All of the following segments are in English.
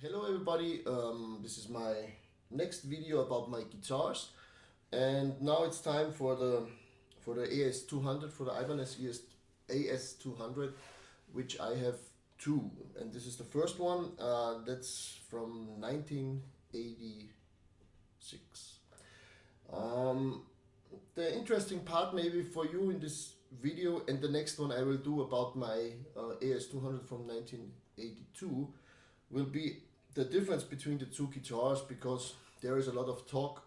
Hello everybody, this is my next video about my guitars, and now it's time for the AS200, for the Ibanez AS200, which I have two, and this is the first one. That's from 1986. Um, the interesting part maybe for you in this video and the next one I will do about my AS200 from 1982 will be the difference between the two guitars, because there is a lot of talk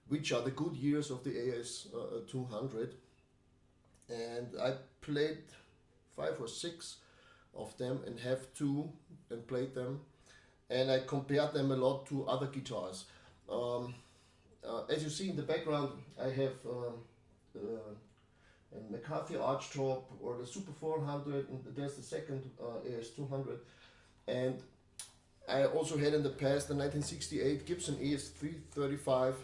which are the good years of the AS200, and I played five or six of them and have two and played them, and I compared them a lot to other guitars. Um, as you see in the background, I have a McCarthy Archtop or the Super 400, and there's the second AS200, and I also had in the past the 1968 Gibson ES335,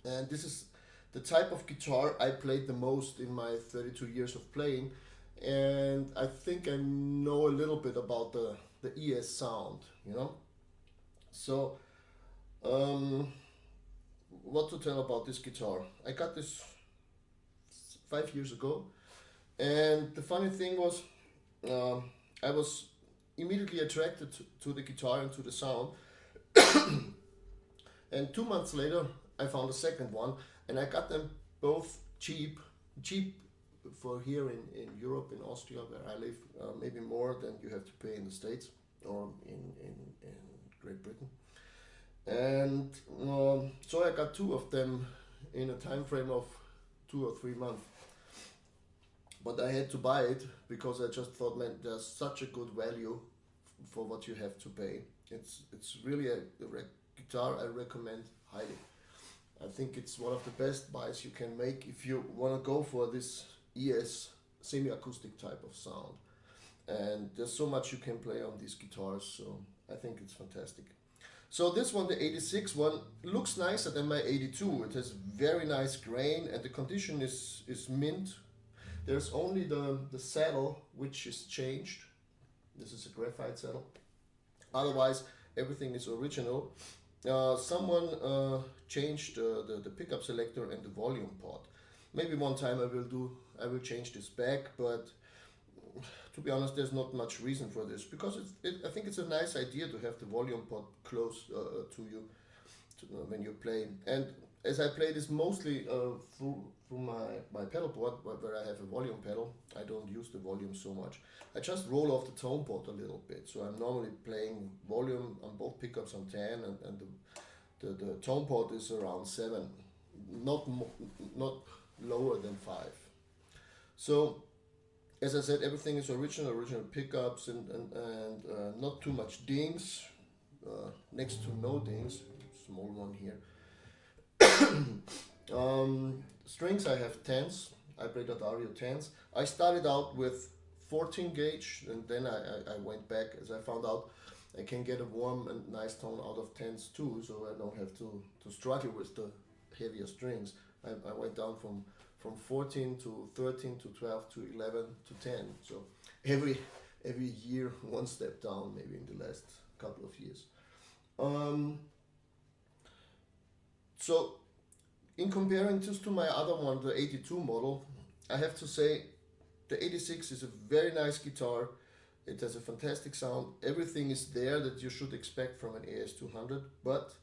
and this is the type of guitar I played the most in my 32 years of playing, and I think I know a little bit about the ES sound, you know. So, um, what to tell about this guitar? I got this 5 years ago, and the funny thing was, um, I was immediately attracted to the guitar and to the sound. And 2 months later, I found a second one, and I got them both cheap for here in Europe, in Austria, where I live, maybe more than you have to pay in the States or in Great Britain. And so I got two of them in a time frame of 2 or 3 months. But I had to buy it because I just thought, man, there's such a good value for what you have to pay. It's really a guitar I recommend highly. I think it's one of the best buys you can make if you want to go for this ES semi-acoustic type of sound. And there's so much you can play on these guitars, so I think it's fantastic. So this one, the 86 one, looks nicer than my 82. It has very nice grain and the condition is mint. There's only the saddle which is changed. This is a graphite saddle. Otherwise, everything is original. Someone changed the pickup selector and the volume pot. Maybe one time I will change this back, but to be honest, there's not much reason for this, because I think it's a nice idea to have the volume pot close to you when you play. And as I play this mostly through my pedal board, where I have a volume pedal, I don't use the volume so much. I just roll off the tone pot a little bit. So I'm normally playing volume on both pickups on 10, and the tone pot is around 7, not lower than 5. So as I said, everything is original pickups, and not too much dings, next to no dings, small one here. Strings, I have 10s. I play Dario 10s. I started out with 14 gauge, and then I went back as I found out I can get a warm and nice tone out of 10s too, so I don't have to struggle with the heavier strings. I went down from 14 to 13 to 12 to 11 to 10. So every year one step down, maybe in the last couple of years. So in comparing this to my other one, the 82 model, I have to say the 86 is a very nice guitar. It has a fantastic sound. Everything is there that you should expect from an AS200, but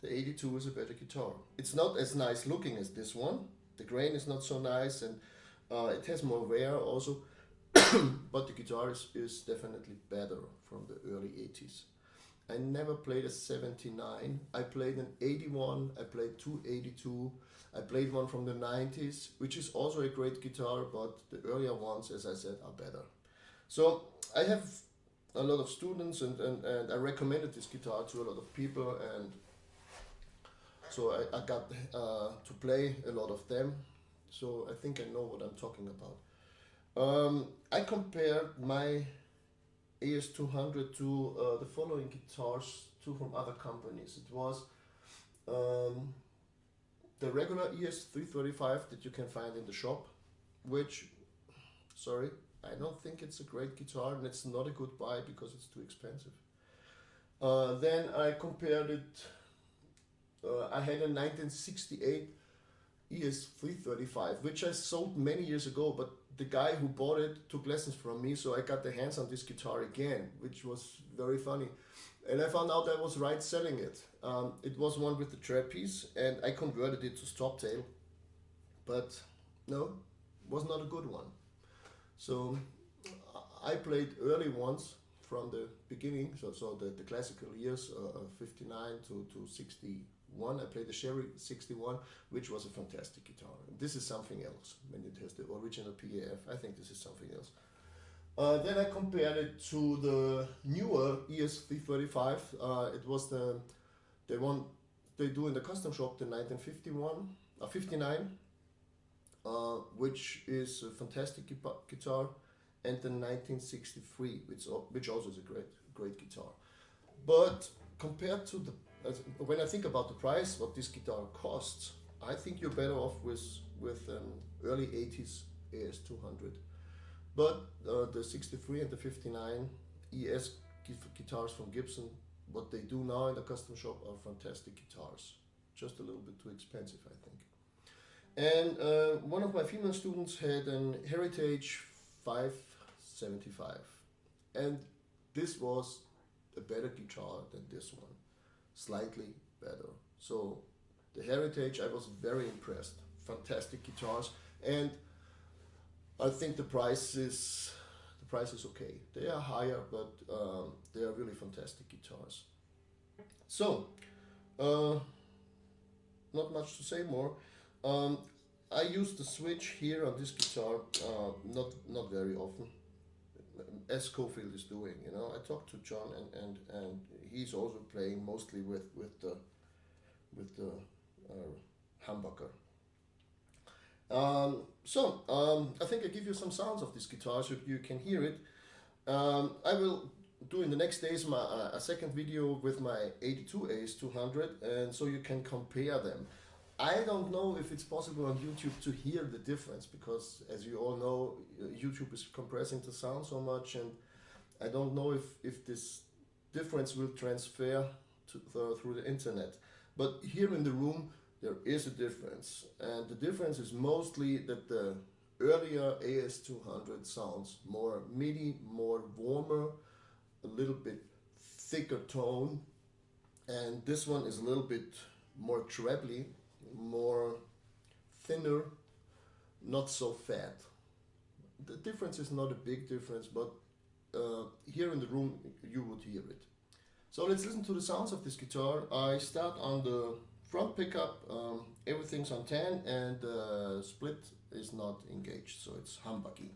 the 82 is a better guitar. It's not as nice looking as this one. The grain is not so nice, and it has more wear also, but the guitar is definitely better from the early 80s. I never played a 79. I played an 81, I played two 82, I played one from the 90s, which is also a great guitar, but the earlier ones, as I said, are better. So I have a lot of students, and I recommended this guitar to a lot of people, and so I got to play a lot of them. So I think I know what I'm talking about. I compared my AS200 to the following guitars, two from other companies. It was the regular ES335 that you can find in the shop, which, sorry, I don't think it's a great guitar, and it's not a good buy because it's too expensive. Then I compared it. I had a 1968 ES335, which I sold many years ago, but the guy who bought it took lessons from me, so I got the hands on this guitar again, which was very funny. And I found out I was right selling it. It was one with the trapeze, and I converted it to stop tail, but no, was not a good one. So I played early ones from the beginning, so the classical years, 59 to 61. I played the Sherry 61, which was a fantastic guitar. And this is something else. When it has the original PAF, I think this is something else. Then I compared it to the newer ES335. It was the one they do in the custom shop, the 1951, 59, which is a fantastic guitar, and the 1963, which also is a great guitar. But compared to when I think about the price, what this guitar costs, I think you're better off with an early 80s AS200. But the 63 and the 59 ES guitars from Gibson, what they do now in the custom shop are fantastic guitars. Just a little bit too expensive, I think. And one of my female students had an Heritage 575, and this was a better guitar than this one, slightly better. So the Heritage, I was very impressed. Fantastic guitars, and I think the price is okay. They are higher, but they are really fantastic guitars. So not much to say more. I use the switch here on this guitar not very often, as Schofield is doing. You know, I talked to John, and he's also playing mostly with the humbucker. I think I give you some sounds of this guitar so you can hear it. I will do in the next days a second video with my 82 AS200, and so you can compare them. I don't know if it's possible on YouTube to hear the difference, because as you all know, YouTube is compressing the sound so much, and I don't know if this difference will transfer through the internet. But here in the room there is a difference, and the difference is mostly that the earlier AS200 sounds more MIDI, more warmer, a little bit thicker tone, and this one is a little bit more trebly, more thinner, not so fat. The difference is not a big difference, but here in the room you would hear it. So let's listen to the sounds of this guitar. I start on the front pickup, everything's on 10, and the split is not engaged, so it's humbucking.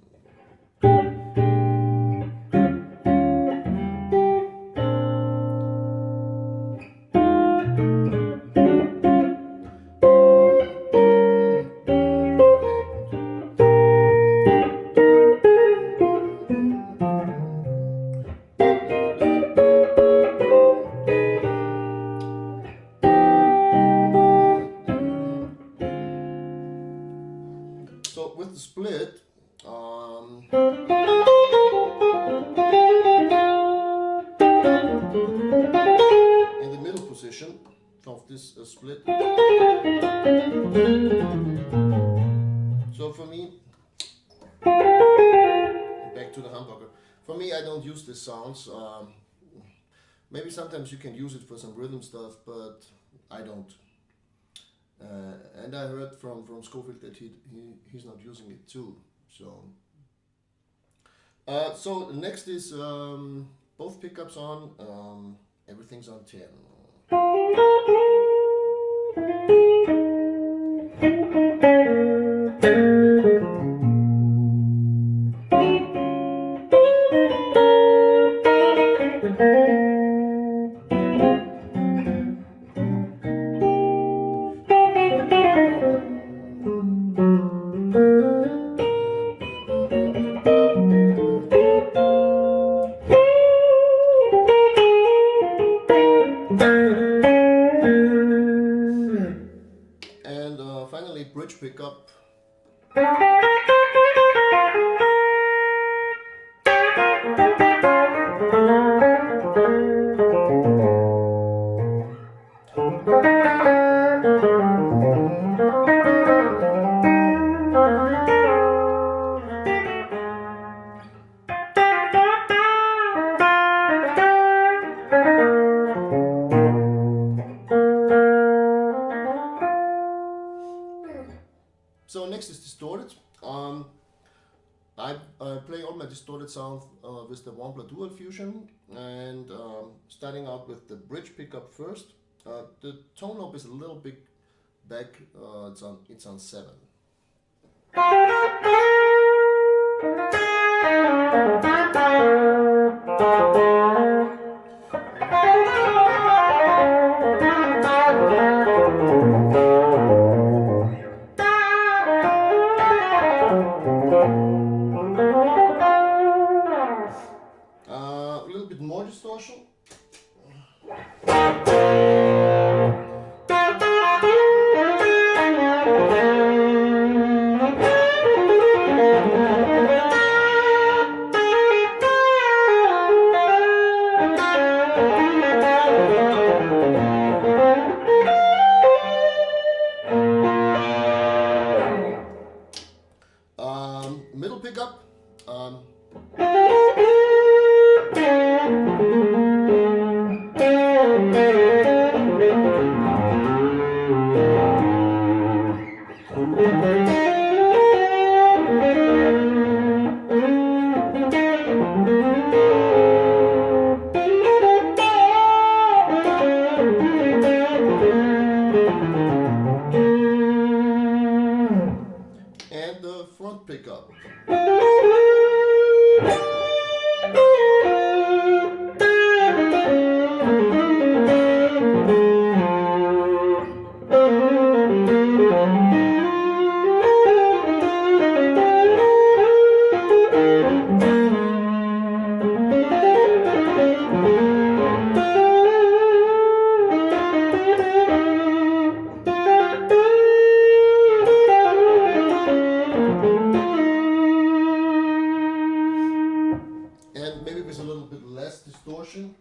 So with the split, in the middle position of this split. So for me, back to the humbucker. For me, I don't use these sounds. Maybe sometimes you can use it for some rhythm stuff, but I don't. And I heard from Schofield that he's not using it too. So next is both pickups on, everything's on 10. And finally, bridge pickup. 200 sound with the Wampler Dual Fusion, and starting out with the bridge pickup first. The tone knob is a little bit back, it's on 7. A little bit more distortion. Middle pickup. And the front pickup. And maybe with a little bit less distortion.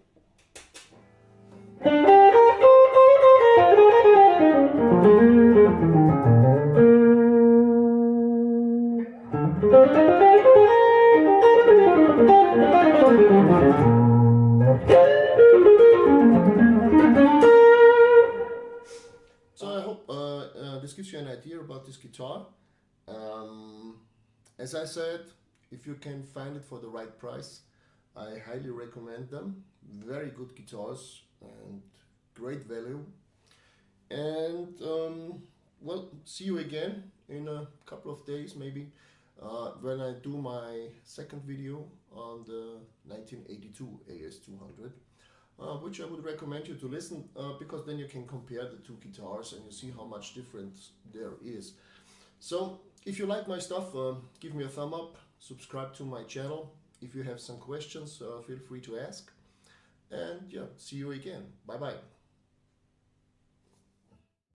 So I hope this gives you an idea about this guitar. As I said, if you can find it for the right price, I highly recommend them. Very good guitars and great value. And well, see you again in a couple of days maybe when I do my second video on the 1982 AS200, which I would recommend you to listen because then you can compare the two guitars and you see how much difference there is. So if you like my stuff, give me a thumb up, subscribe to my channel. If you have some questions, feel free to ask. And yeah, see you again. Bye bye.